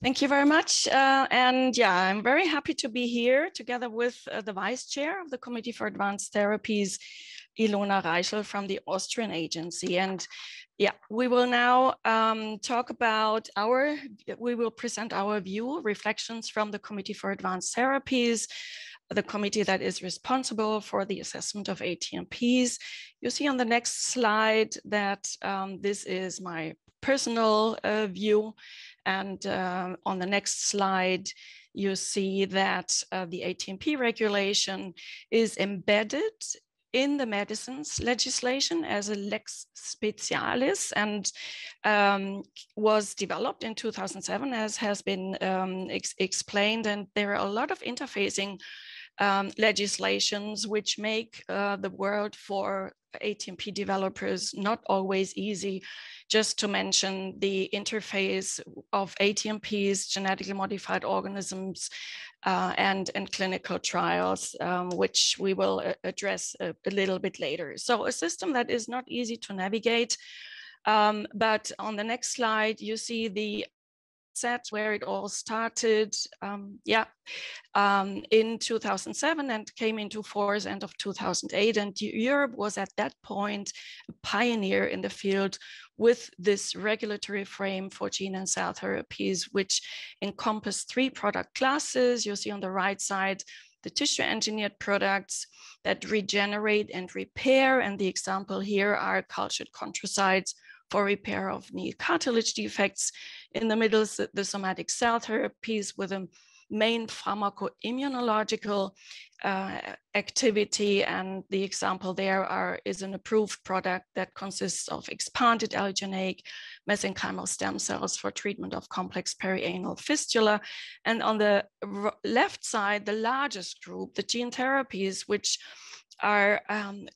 Thank you very much. And yeah, I'm very happy to be here together with the Vice Chair of the Committee for Advanced Therapies, Ilona Reichel from the Austrian agency. And yeah, we will now we will present our view, reflections from the Committee for Advanced Therapies, the committee that is responsible for the assessment of ATMPs. You see on the next slide that this is my personal view. And on the next slide, you see that the ATMP regulation is embedded in the medicines legislation as a lex specialis and was developed in 2007, as has been explained. And there are a lot of interfacing legislations which make the world for ATMP developers not always easy. Just to mention the interface of ATMPs, genetically modified organisms, and clinical trials, which we will address a little bit later. So a system that is not easy to navigate, but on the next slide, you see the set where it all started in 2007 and came into force end of 2008. And Europe was at that point a pioneer in the field with this regulatory frame for gene and cell therapies, which encompassed 3 product classes. You see on the right side, the tissue engineered products that regenerate and repair. And the example here are cultured chondrocytes for repair of knee cartilage defects. In the middle, the somatic cell therapies with a main pharmacoimmunological activity. And the example there is an approved product that consists of expanded allogeneic mesenchymal stem cells for treatment of complex perianal fistula. And on the left side, the largest group, the gene therapies, which are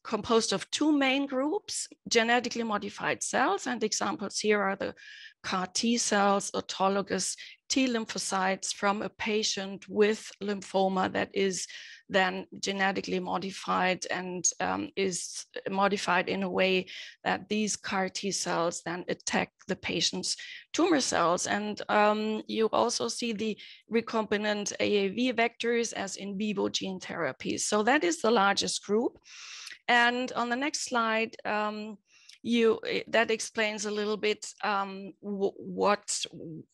composed of 2 main groups, genetically modified cells, and examples here are the CAR T cells, autologous T lymphocytes from a patient with lymphoma that is then genetically modified and is modified in a way that these CAR T cells then attack the patient's tumor cells. And you also see the recombinant AAV vectors as in vivo gene therapies. So that is the largest group. And on the next slide, that explains a little bit what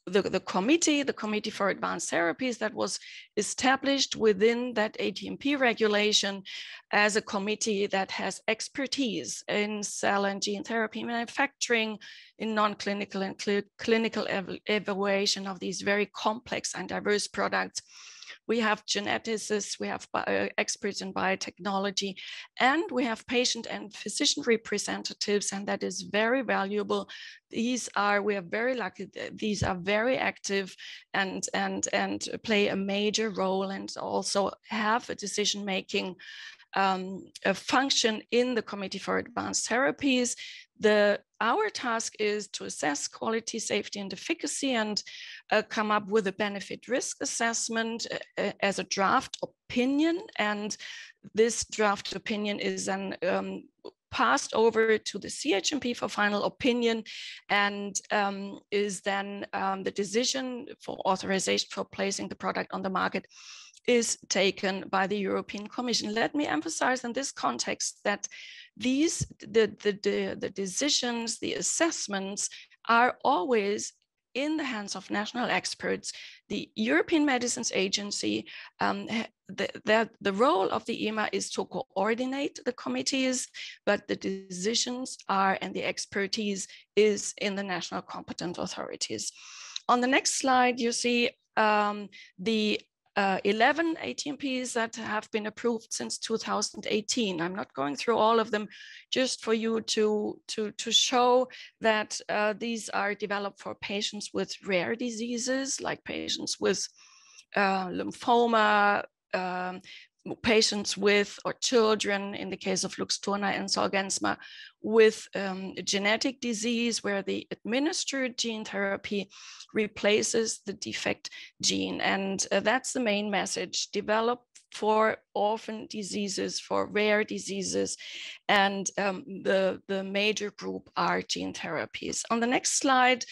the Committee for Advanced Therapies that was established within that ATMP regulation as a committee that has expertise in cell and gene therapy manufacturing, in non-clinical and clinical evaluation of these very complex and diverse products. We have geneticists, we have experts in biotechnology, and we have patient and physician representatives, and that is very valuable. We are very lucky. These are very active and play a major role, and also have a decision-making a function in the Committee for Advanced Therapies. Our task is to assess quality, safety, and efficacy, and come up with a benefit risk assessment as a draft opinion. And this draft opinion is then passed over to the CHMP for final opinion, and is then the decision for authorization for placing the product on the market is taken by the European Commission. Let me emphasize in this context that the decisions, the assessments are always in the hands of national experts. The European Medicines Agency, the role of the EMA is to coordinate the committees, but the decisions are and the expertise is in the national competent authorities. On the next slide, you see the 11 ATMPs that have been approved since 2018. I'm not going through all of them, just for you to show that these are developed for patients with rare diseases, like patients with lymphoma, patients with, or children, in the case of Luxturna and Zolgensma, with genetic disease where the administered gene therapy replaces the defect gene. And that's the main message: develop for orphan diseases, for rare diseases, and the major group are gene therapies. On the next slide,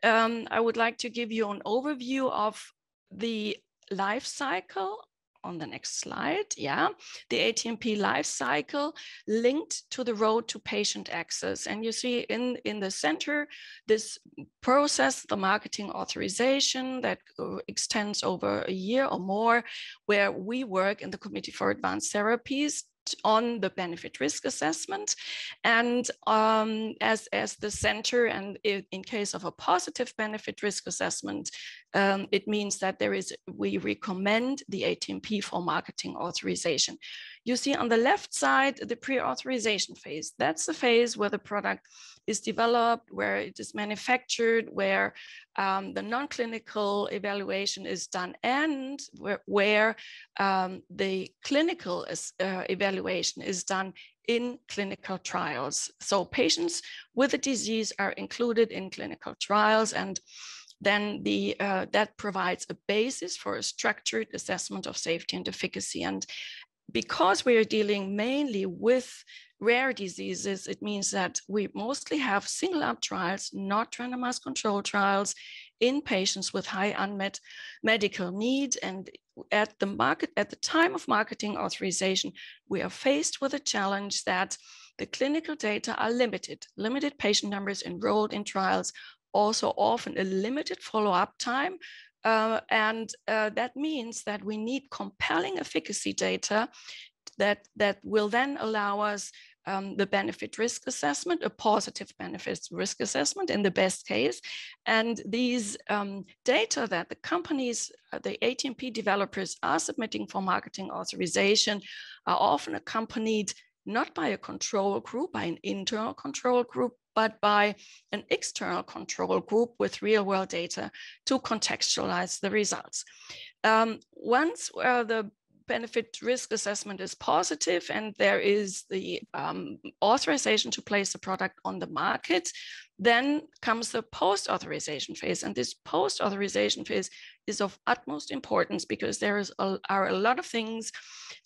I would like to give you an overview of the life cycle on the next slide. Yeah, the ATMP life cycle linked to the road to patient access. And you see in the center, this process, the marketing authorization that extends over a year or more, where we work in the Committee for Advanced Therapies on the benefit risk assessment. And as the center, and in case of a positive benefit risk assessment, it means that we recommend the ATMP for marketing authorization. You see on the left side, the pre-authorization phase. That's the phase where the product is developed, where it is manufactured, where the non-clinical evaluation is done, and where the clinical evaluation is done in clinical trials. So patients with a disease are included in clinical trials, and then that provides a basis for a structured assessment of safety and efficacy. And because we are dealing mainly with rare diseases, it means that we mostly have single-arm trials, not randomized control trials, in patients with high unmet medical need. And at the time of marketing authorization, we are faced with a challenge that the clinical data are limited patient numbers enrolled in trials, also often a limited follow-up time. That means that we need compelling efficacy data that will then allow us the benefit risk assessment, a positive benefit risk assessment in the best case. And these data that the companies, the ATMP developers are submitting for marketing authorization are often accompanied not by a control group, by an internal control group, but by an external control group with real-world data to contextualize the results. Once the benefit risk assessment is positive and there is the authorization to place the product on the market, then comes the post-authorization phase. And this post-authorization phase is of utmost importance because there are a lot of things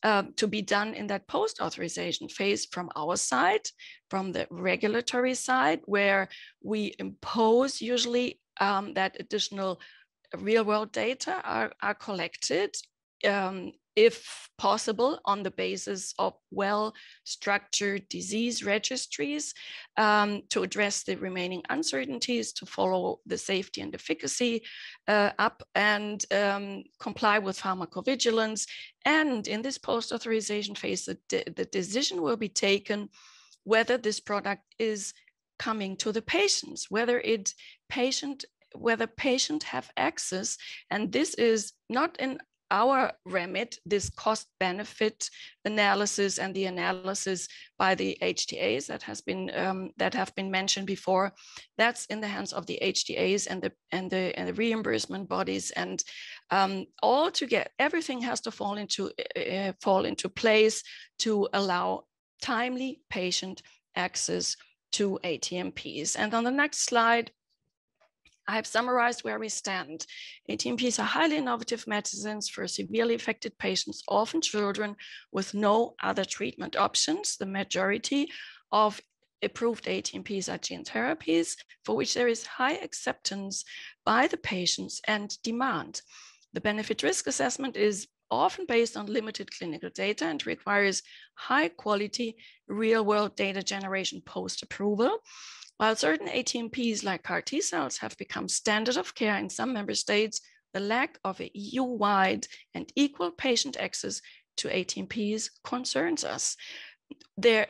to be done in that post-authorization phase from our side, from the regulatory side, where we impose usually that additional real-world data are collected, if possible, on the basis of well-structured disease registries to address the remaining uncertainties, to follow the safety and efficacy up, and comply with pharmacovigilance. And in this post-authorization phase, the decision will be taken whether this product is coming to the patients, whether patient have access. And this is not in our remit, this cost-benefit analysis and the analysis by the HTAs that have been mentioned before. That's in the hands of the HTAs and the reimbursement bodies, and all together, everything has to fall into place to allow timely patient access to ATMPs. And on the next slide, I have summarized where we stand. ATMPs are highly innovative medicines for severely affected patients, often children with no other treatment options. The majority of approved ATMPs are gene therapies for which there is high acceptance by the patients and demand. The benefit risk assessment is often based on limited clinical data and requires high quality real-world data generation post-approval. While certain ATMPs like CAR T cells have become standard of care in some member states, the lack of a EU-wide and equal patient access to ATMPs concerns us. There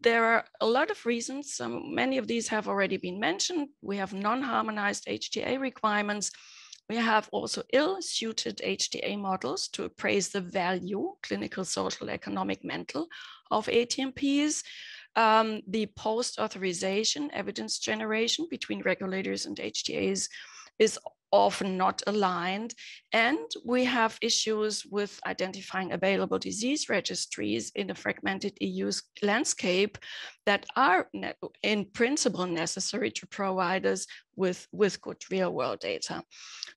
are a lot of reasons. Many of these have already been mentioned. We have non-harmonized HTA requirements. We have also ill-suited HTA models to appraise the value, clinical, social, economic, mental, of ATMPs. The post-authorization evidence generation between regulators and HTAs is often not aligned. And we have issues with identifying available disease registries in a fragmented EU landscape that are in principle necessary to provide us with good real-world data.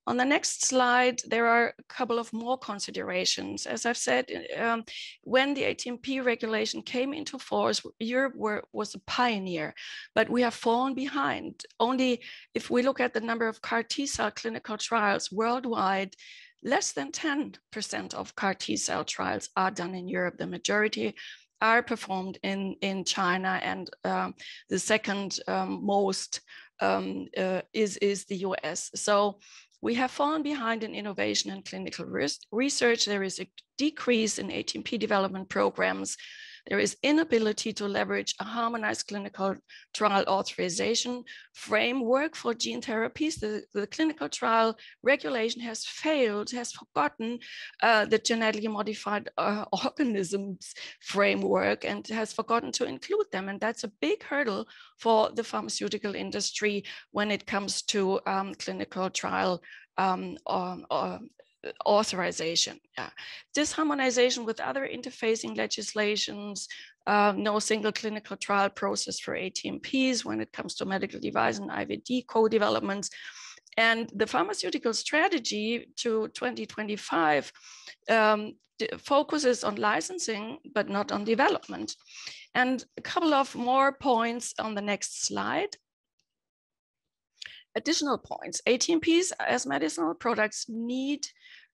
On the next slide, there are a couple of more considerations. As I've said, when the ATMP regulation came into force, Europe was a pioneer, but we have fallen behind. Only if we look at the number of CAR T-cell clinical trials worldwide, less than 10% of CAR T-cell trials are done in Europe. The majority are performed in China, and the second most is the US. So we have fallen behind in innovation and clinical research. There is a decrease in ATMP development programs. There is inability to leverage a harmonized clinical trial authorization framework for gene therapies. The clinical trial regulation has failed, has forgotten the genetically modified organisms framework and has forgotten to include them. And that's a big hurdle for the pharmaceutical industry when it comes to clinical trial authorization. Disharmonization with other interfacing legislations, no single clinical trial process for ATMPs when it comes to medical device and IVD co-developments. And the pharmaceutical strategy to 2025 focuses on licensing, but not on development. And a couple of more points on the next slide. Additional points, ATMPs as medicinal products need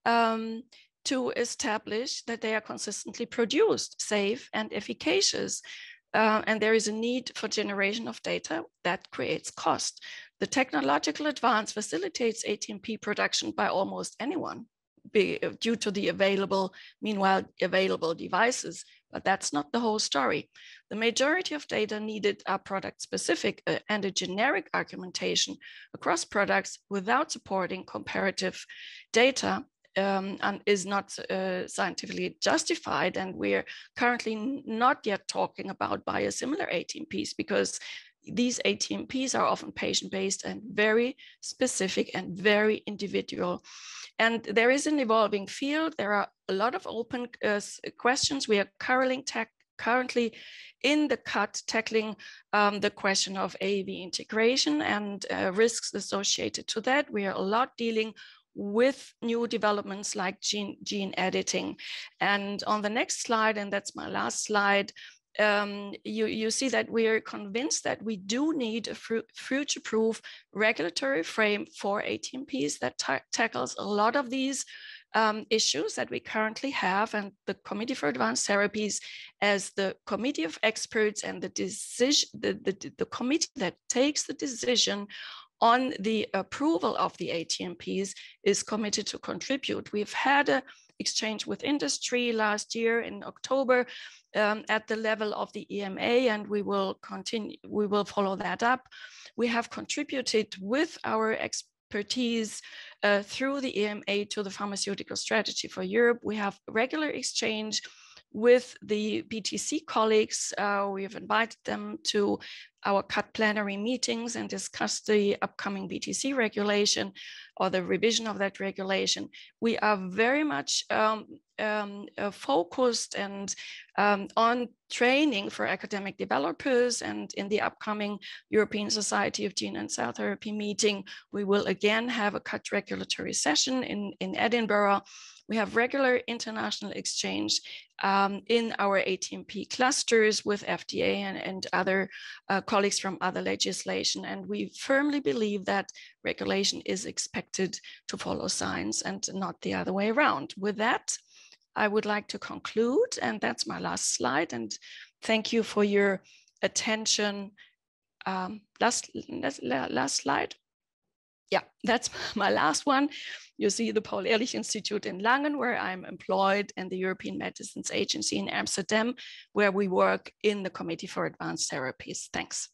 to establish that they are consistently produced, safe and efficacious. And there is a need for generation of data that creates cost. The technological advance facilitates ATMP production by almost anyone due to the meanwhile available devices, but that's not the whole story. The majority of data needed are product specific, and a generic argumentation across products without supporting comparative data and is not scientifically justified. And we're currently not yet talking about biosimilar ATMPs because these ATMPs are often patient-based and very specific and very individual. And there is an evolving field. There are a lot of open questions. We are currently in the cut tackling the question of AAV integration and risks associated to that. We are a lot dealing with new developments like gene editing. And on the next slide, and that's my last slide, you see that we are convinced that we do need a future-proof regulatory frame for ATMPs that tackles a lot of these issues that we currently have. And the Committee for Advanced Therapies, as the committee of experts and the committee that takes the decision on the approval of the ATMPs, is committed to contribute. We've had an exchange with industry last year in October at the level of the EMA, and we will follow that up. We have contributed with our expertise through the EMA to the pharmaceutical strategy for Europe. We have regular exchange with the BTC colleagues. We have invited them to our CUT plenary meetings and discuss the upcoming BTC regulation or the revision of that regulation. We are very much focused and on training for academic developers, and in the upcoming European Society of Gene and Cell Therapy meeting, we will again have a CUT regulatory session in Edinburgh. We have regular international exchange in our ATMP clusters with FDA and other colleagues from other legislation. And we firmly believe that regulation is expected to follow science and not the other way around. With that, I would like to conclude, and that's my last slide. And thank you for your attention. Last slide. Yeah, that's my last one. You see the Paul-Ehrlich Institute in Langen, where I'm employed, and the European Medicines Agency in Amsterdam, where we work in the Committee for Advanced Therapies. Thanks.